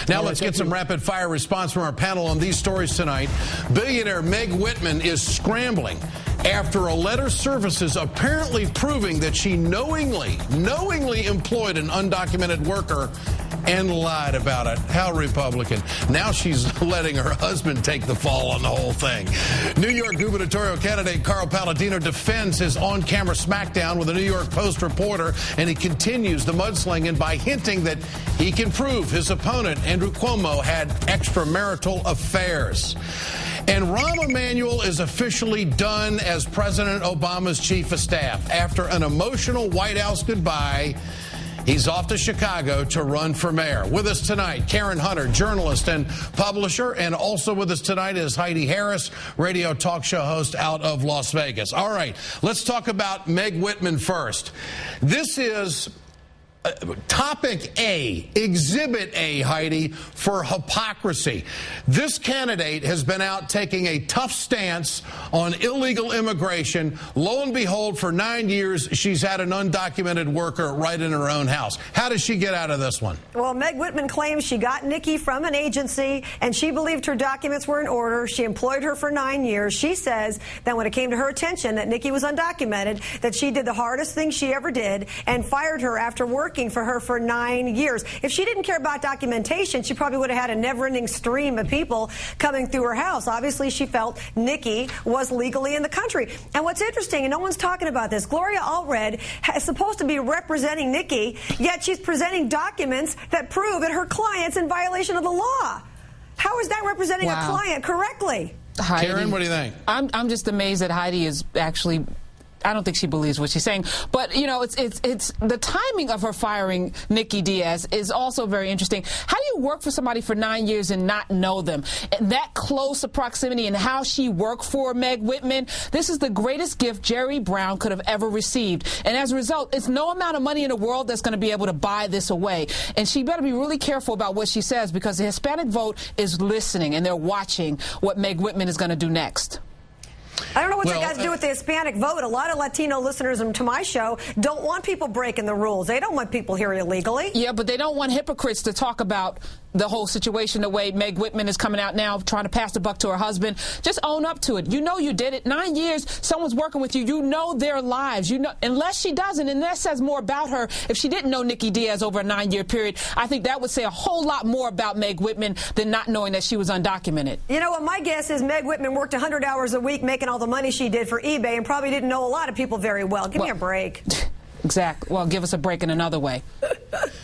Now let's get some rapid-fire response from our panel on these stories tonight. Billionaire Meg Whitman is scrambling after a letter surfaces apparently proving that she knowingly employed an undocumented worker and lied about it. How Republican. Now she's letting her husband take the fall on the whole thing. New York gubernatorial candidate Carl Palladino defends his on-camera smackdown with a New York Post reporter, and he continues the mudslinging by hinting that he can prove his opponent, Andrew Cuomo, had extramarital affairs. And Rahm Emanuel is officially done as President Obama's chief of staff. After an emotional White House goodbye, he's off to Chicago to run for mayor. With us tonight, Karen Hunter, journalist and publisher, and also with us tonight is Heidi Harris, radio talk show host out of Las Vegas. All right, let's talk about Meg Whitman first. This is Topic A, Exhibit A, Heidi, for hypocrisy. This candidate has been out taking a tough stance on illegal immigration. Lo and behold, for 9 years, she's had an undocumented worker right in her own house. How does she get out of this one? Well, Meg Whitman claims she got Nikki from an agency, and she believed her documents were in order. She employed her for 9 years. She says that when it came to her attention that Nikki was undocumented, that she did the hardest thing she ever did and fired her after working for her for 9 years. If she didn't care about documentation, she probably would have had a never-ending stream of people coming through her house. Obviously, she felt Nikki was legally in the country. And what's interesting, and no one's talking about this, Gloria Allred is supposed to be representing Nikki, yet she's presenting documents that prove that her client's in violation of the law. How is that representing a client correctly? Heidi, Karen, what do you think? I'm just amazed that Heidi is actually... I don't think she believes what she's saying. But, you know, it's the timing of her firing Nikki Diaz is also very interesting. How do you work for somebody for 9 years and not know them? And that close a proximity and how she worked for Meg Whitman, this is the greatest gift Jerry Brown could have ever received. And as a result, it's no amount of money in the world that's going to be able to buy this away. And she better be really careful about what she says, because the Hispanic vote is listening and they're watching what Meg Whitman is going to do next. I don't know what that got to do with the Hispanic vote. A lot of Latino listeners to my show don't want people breaking the rules. They don't want people here illegally. Yeah, but they don't want hypocrites to talk about the whole situation the way Meg Whitman is coming out now, trying to pass the buck to her husband. Just own up to it. You know you did it. 9 years, someone's working with you. You know their lives. You know, unless she doesn't, and that says more about her. If she didn't know Nikki Diaz over a 9-year period, I think that would say a whole lot more about Meg Whitman than not knowing that she was undocumented. You know what, my guess is Meg Whitman worked 100 hours a week making all the money she did for eBay and probably didn't know a lot of people very well. Give me a break. Exactly. Well, give us a break in another way,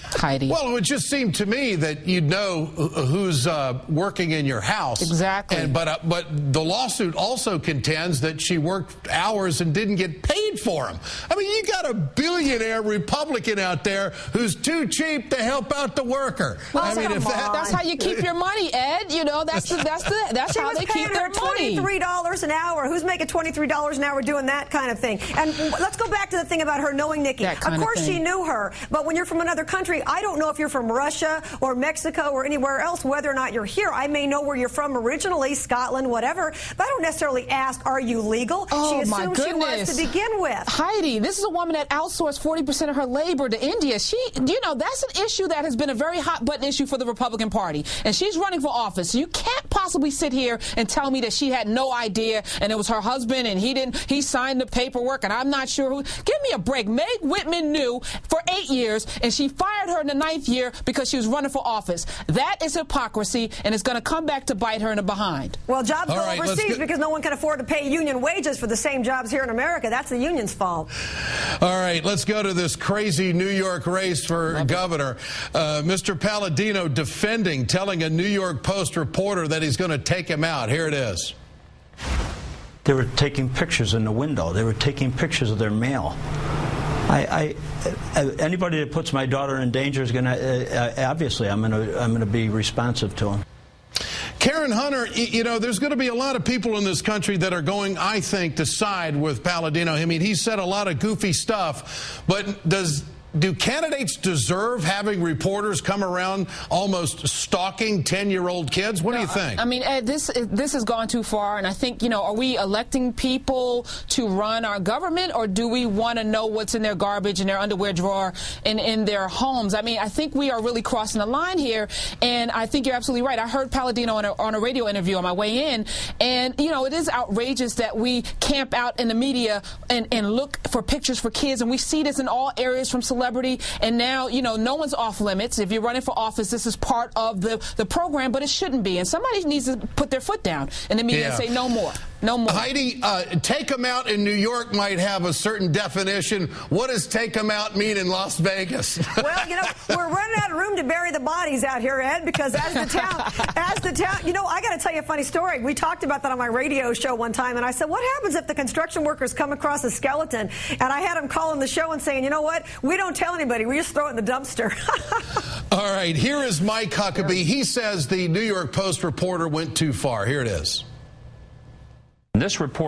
Heidi. Well, it would just seem to me that you'd know who's working in your house. Exactly. But the lawsuit also contends that she worked hours and didn't get paid for them. I mean, you got a billionaire Republican out there who's too cheap to help out the worker. Well, I mean, that's how you keep your money, Ed. You know, that's how they keep their money. $23 an hour. Who's making $23 an hour doing that kind of thing? And let's go back to the thing about her knowing Nikki. Of course she knew her, but when you're from another country, I don't know if you're from Russia or Mexico or anywhere else, whether or not you're here. I may know where you're from originally, Scotland, whatever, but I don't necessarily ask, are you legal? Oh, she assumed she was to begin with. Heidi, this is a woman that outsourced 40% of her labor to India. You know, that's an issue that has been a very hot button issue for the Republican Party, and she's running for office. So you can't possibly sit here and tell me that she had no idea and it was her husband and he signed the paperwork and I'm not sure who. Give me a break. Meg Whitman knew for 8 years, and she fired her in the 9th year because she was running for office. That is hypocrisy, and it's going to come back to bite her in the behind. Well, jobs go overseas because no one can afford to pay union wages for the same jobs here in America. That's the union's fault. All right, let's go to this crazy New York race for governor. Mr. Palladino telling a New York Post reporter that he's going to take him out. Here it is. They were taking pictures in the window. They were taking pictures of their mail. Anybody that puts my daughter in danger is going to, obviously, I'm going to be responsive to him. Karen Hunter, you know, there's going to be a lot of people in this country that are going, I think, to side with Palladino. I mean, he said a lot of goofy stuff, but does do candidates deserve having reporters come around almost stalking 10-year-old kids? What do you think? I mean, Ed, this has gone too far, and I think, are we electing people to run our government, or do we want to know what's in their garbage, in their underwear drawer, and in their homes? I mean, I think we are really crossing the line here, and I think you're absolutely right. I heard Palladino on a radio interview on my way in, and, it is outrageous that we camp out in the media and look for pictures for kids, and we see this in all areas from celebrity, and now, no one's off limits. If you're running for office, this is part of the program, but it shouldn't be. And somebody needs to put their foot down in the media and say no more. No more. Heidi, take them out in New York might have a certain definition. What does take them out mean in Las Vegas? Well, we're running out of room to bury the bodies out here, Ed, because as the town, I got to tell you a funny story. We talked about that on my radio show one time, and I said, what happens if the construction workers come across a skeleton? And I had them calling the show and saying, you know what? We don't tell anybody. We just throw it in the dumpster. All right, here is Mike Huckabee. He says the New York Post reporter went too far. Here it is. This reporter